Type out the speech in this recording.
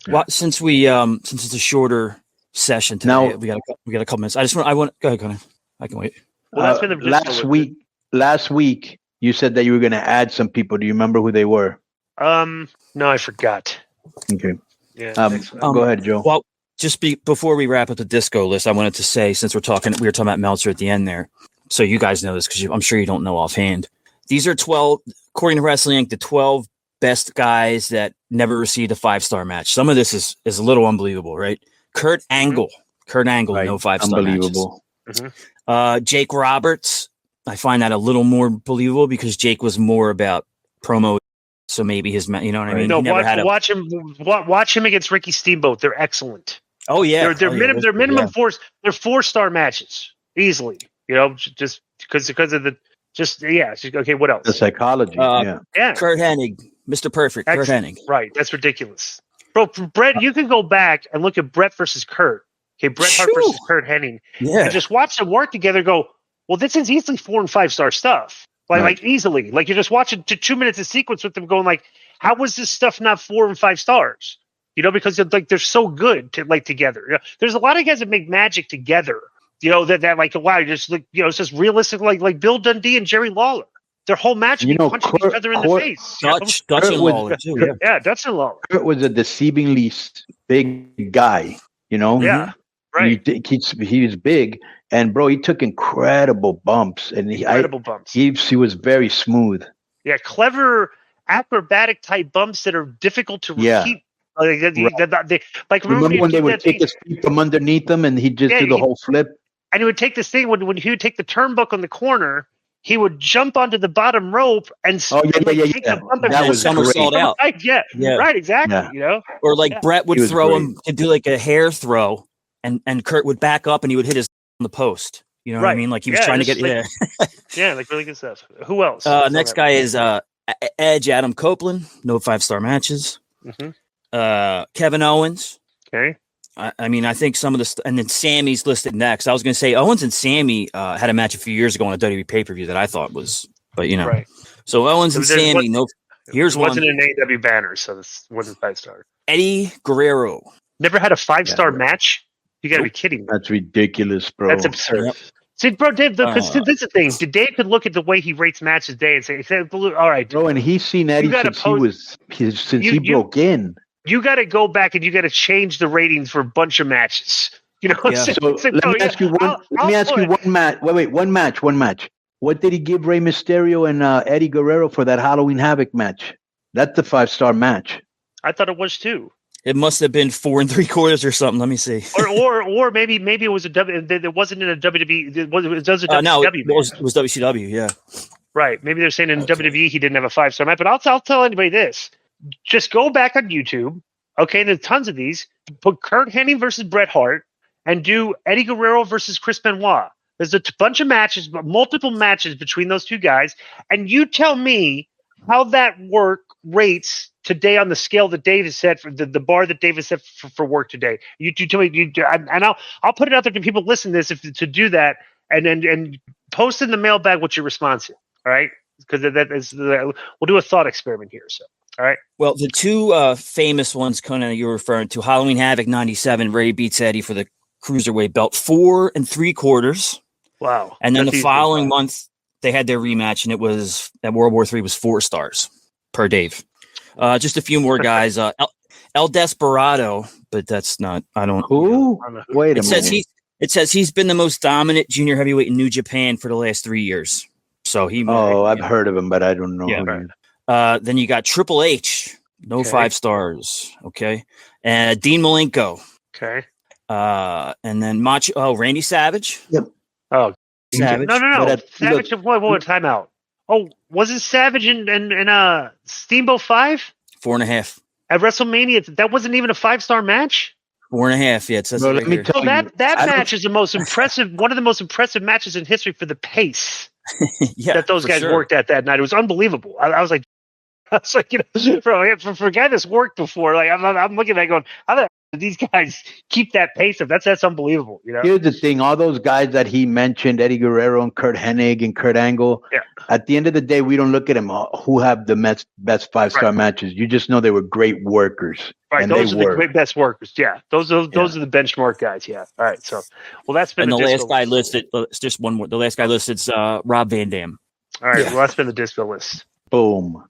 Well, since it's a shorter session today, Now we got a couple minutes. I want go ahead, Konnan. I can wait. Well, that's been the last week you said that you were going to add some people. Do you remember who they were? No, I forgot. Okay. Yeah. Go ahead, Joe. Well, before we wrap up the disco list, I wanted to say, since we were talking about Meltzer at the end there, so you guys know this because I'm sure you don't know offhand. These are 12, according to Wrestling Inc., the 12 best guys that never received a 5-star match. Some of this is a little unbelievable, right? Kurt Angle, right. No 5-star unbelievable. matches. Jake Roberts, I find that a little more believable because Jake was more about promo. So maybe his, you know what I mean? No, watch him against Ricky Steamboat. They're excellent. Oh yeah, they're minimum 4-star matches easily. You know, just because of the okay, what else? The psychology. Kurt Hennig, Mr. Perfect. Kurt Hennig. Right, that's ridiculous, bro. Brett, you can go back and look at Brett versus Kurt. Okay, Bret Hart versus Kurt Hennig. Yeah, and just watch them work together. Go, well, this is easily 4 and 5-star stuff. Like easily, like you're just watching 2 minutes of sequence with them, going like, how was this stuff not 4 and 5 stars? You know, because they're so good together. You know, there's a lot of guys that make magic together. You know that like wow, just it's just realistic like Bill Dundee and Jerry Lawler. Their whole match, punching each other in the face. Dutch and Lawler too. Yeah, Dutch and Lawler. Kurt was a deceivingly big guy. You know. Yeah. Right. He was big, and bro, he took incredible bumps, and he was very smooth. Yeah, clever acrobatic type bumps that are difficult to repeat. Remember when they would take his feet from underneath them, and he'd just do the whole flip. And he would take this thing when he would take the turnbuckle in the corner. He would jump onto the bottom rope and that was somersault out. Right, right, exactly. Yeah. You know, or Brett would throw him to do like a hair throw. And Kurt would back up and he would hit his on the post. You know what I mean? Like he was trying to get like really good stuff. Who else? Next guy is Edge, Adam Copeland. No 5-star matches. Kevin Owens. Okay. I mean, I think some of the and then Sammy's listed next. I was going to say Owens and Sammy had a match a few years ago on a WWE pay-per-view that I thought was, but you know. Right. So Owens and Sammy. Here's one. Wasn't an AEW banner, so this wasn't 5-star. Eddie Guerrero. Never had a 5-star match. You got to be kidding me. That's ridiculous, bro. That's absurd. Yep. See, bro, Dave, because this is the thing. Dave could look at the way he rates matches day and say, all right. Bro, and he's seen Eddie since he broke in. You got to go back and you got to change the ratings for a bunch of matches. You know, so let me ask you one match. Wait, one match. What did he give Rey Mysterio and Eddie Guerrero for that Halloween Havoc match? That's the 5-star match. I thought it was too. It must have been 4 3/4 or something. Let me see. Or maybe it was it wasn't in a WWE. It was a WWE. No, it was WCW. Yeah. Right. Maybe they're saying in WWE he didn't have a 5-star match. But I'll tell anybody this: just go back on YouTube. Okay, there's tons of these. Put Kurt Hennig versus Bret Hart and do Eddie Guerrero versus Chris Benoit. There's a bunch of matches, multiple matches between those two guys, and you tell me how that work rates today on the scale that Dave has set for the bar that Dave has set for work today. You tell me, and I'll put it out there to people listen to this to do that, and post in the mailbag what your response is. All right, because we'll do a thought experiment here. So, all right. Well, the two famous ones, Konnan, you're referring to, Halloween Havoc '97, Ray beats Eddie for the cruiserweight belt, 4 3/4. Wow. And then the following month they had their rematch, and it was at World War III was 4 stars per Dave. Just a few more guys. El Desperado, but that's not. I don't. Who? Wait a minute. It says he's been the most dominant junior heavyweight in New Japan for the last 3 years. So he. I've heard of him, but I don't know. Yeah. Right. Then you got Triple H, no 5 stars. Okay, and Dean Malenko. Okay. And then Randy Savage. Yep. Oh, Savage. No. Savage. What? Time out. Oh, wasn't Savage in Steamboat 5? 4.5. At WrestleMania, that wasn't even a 5-star match? 4.5, yeah. It says let me tell you, that match is the most impressive, one of the most impressive matches in history for the pace that those guys worked at that night. It was unbelievable. I was like, It's like, for a guy that's worked before, like I'm looking at that going, how the hell did these guys keep that pace up? That's unbelievable. Here's the thing: all those guys that he mentioned, Eddie Guerrero and Kurt Hennig and Kurt Angle. Yeah. At the end of the day, we don't look at them who have the best 5-star matches. You just know they were great workers. Right, and those are the great best workers. Yeah, those are the benchmark guys. Yeah. All right. So, well, that's been and the last guy list. listed. Just one more. The last guy listed is Rob Van Dam. All right. Well, that's been the disco list. Boom.